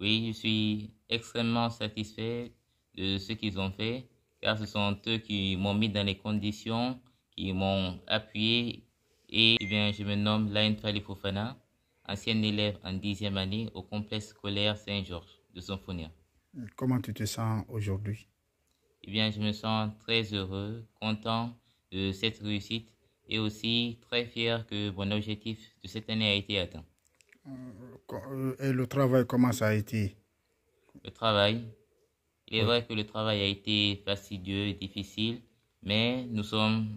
Oui, je suis extrêmement satisfait de ce qu'ils ont fait, car ce sont eux qui m'ont mis dans les conditions, qui m'ont appuyé. Et eh bien, je me nomme Laïn Fali Fofana, ancien élève en 10e année au complexe scolaire Saint-Georges de Sonfonia. Comment tu te sens aujourd'hui? Eh bien, je me sens très heureux, content de cette réussite et aussi très fier que mon objectif de cette année a été atteint. Et le travail, comment ça a été? Le travail, il est Oui. vrai que le travail a été fastidieux et difficile, mais nous sommes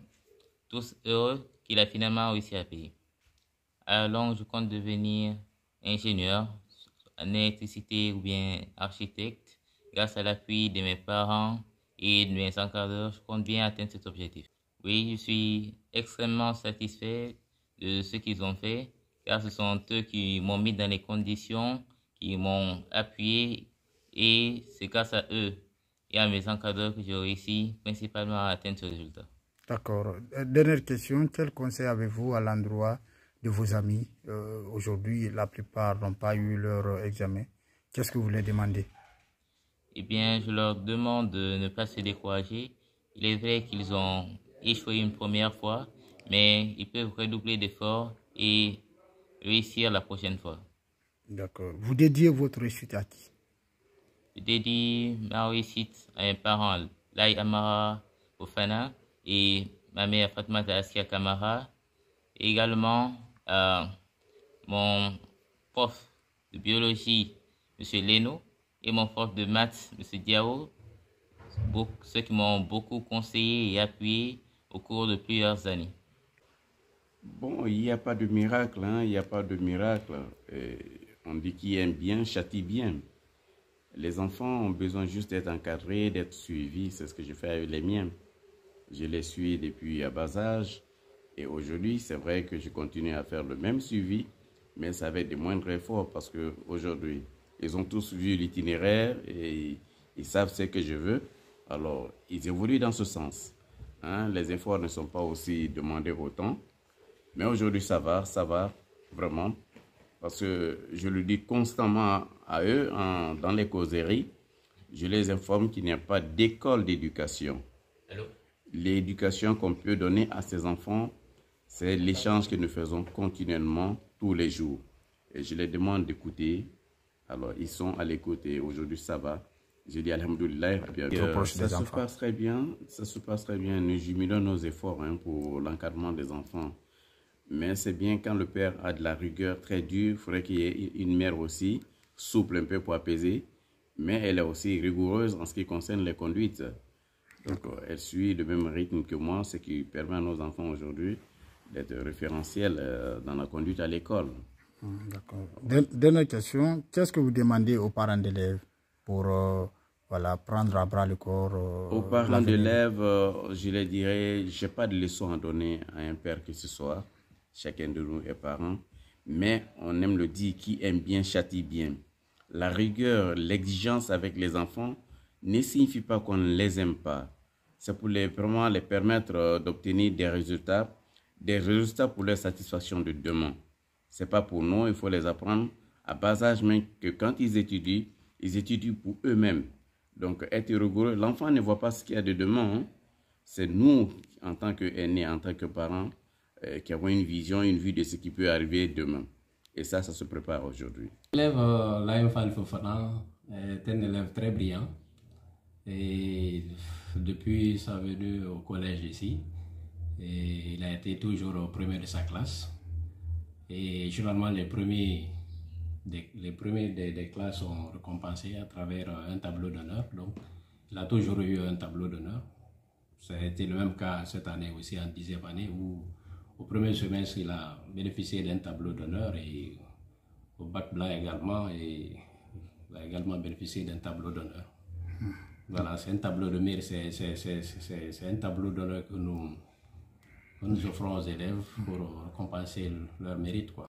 tous heureux qu'il a finalement réussi à payer. Alors, je compte devenir ingénieur en électricité ou bien architecte. Grâce à l'appui de mes parents et de mes encadreurs, je compte bien atteindre cet objectif. Oui, je suis extrêmement satisfait de ce qu'ils ont fait, car ce sont eux qui m'ont mis dans les conditions, qui m'ont appuyé, et c'est grâce à eux et à mes encadreurs que j'ai réussi principalement à atteindre ce résultat. D'accord. Dernière question, quel conseil avez-vous à l'endroit de vos amis? Aujourd'hui, la plupart n'ont pas eu leur examen. Qu'est-ce que vous les demandez? Eh bien, je leur demande de ne pas se décourager. Il est vrai qu'ils ont échoué une première fois, mais ils peuvent redoubler d'efforts et réussir la prochaine fois. D'accord. Vous dédiez votre réussite à qui? Je dédie ma réussite à mes parents, Lai Amara Fofana, et ma mère Fatmata Askia Kamara, et également à mon prof de biologie, M. Leno, et mon prof de maths, M. Diao, ceux qui m'ont beaucoup conseillé et appuyé au cours de plusieurs années. Bon, il n'y a pas de miracle, hein, il n'y a pas de miracle. On dit qui aime bien châtie bien. Les enfants ont besoin juste d'être encadrés, d'être suivis. C'est ce que je fais avec les miens. Je les suis depuis à bas âge. Et aujourd'hui, c'est vrai que je continue à faire le même suivi, mais ça va être de moindres efforts parce qu'aujourd'hui, ils ont tous vu l'itinéraire et ils savent ce que je veux. Alors, ils évoluent dans ce sens. Hein, les efforts ne sont pas aussi demandés autant. Mais aujourd'hui, ça va, vraiment. Parce que je le dis constamment à eux dans les causeries. Je les informe qu'il n'y a pas d'école d'éducation. L'éducation qu'on peut donner à ces enfants, c'est l'échange que nous faisons continuellement tous les jours. Et je les demande d'écouter. Alors, ils sont à l'écoute et aujourd'hui, ça va. Je dis Alhamdoulilah. Ça se passe très bien. Ça se passe très bien. Nous jumelons nos efforts pour l'encadrement des enfants. Mais c'est bien quand le père a de la rigueur très dure, il faudrait qu'il y ait une mère aussi, souple un peu pour apaiser, mais elle est aussi rigoureuse en ce qui concerne les conduites. Donc elle suit le même rythme que moi, ce qui permet à nos enfants aujourd'hui d'être référentiels dans la conduite à l'école. D'accord. Dernière question, qu'est-ce que vous demandez aux parents d'élèves pour voilà, prendre à bras le corps aux parents d'élèves, je les dirais, je n'ai pas de leçon à donner à un père que ce soit. Chacun de nous est parent, mais on aime le dire, qui aime bien châtie bien. La rigueur, l'exigence avec les enfants ne signifie pas qu'on ne les aime pas. C'est pour vraiment les permettre d'obtenir des résultats pour leur satisfaction de demain. Ce n'est pas pour nous, il faut les apprendre à bas âge, mais que quand ils étudient pour eux-mêmes. Donc être rigoureux, l'enfant ne voit pas ce qu'il y a de demain. Hein. C'est nous, en tant qu'aînés, en tant que parents, qui avons une vision, une vue de ce qui peut arriver demain. Et ça se prépare aujourd'hui. L'élève Laïn Fali Fofana est un élève très brillant. Et depuis sa venue au collège ici, il a été toujours au premier de sa classe. Et généralement, les premiers des classes sont récompensés à travers un tableau d'honneur. Donc, il a toujours eu un tableau d'honneur. Ça a été le même cas cette année aussi, en 10e année, où au premier semestre, il a bénéficié d'un tableau d'honneur et au bac blanc également, et il a également bénéficié d'un tableau d'honneur. Voilà, c'est un tableau de mérite, c'est un tableau d'honneur que nous offrons aux élèves pour récompenser leur mérite, quoi.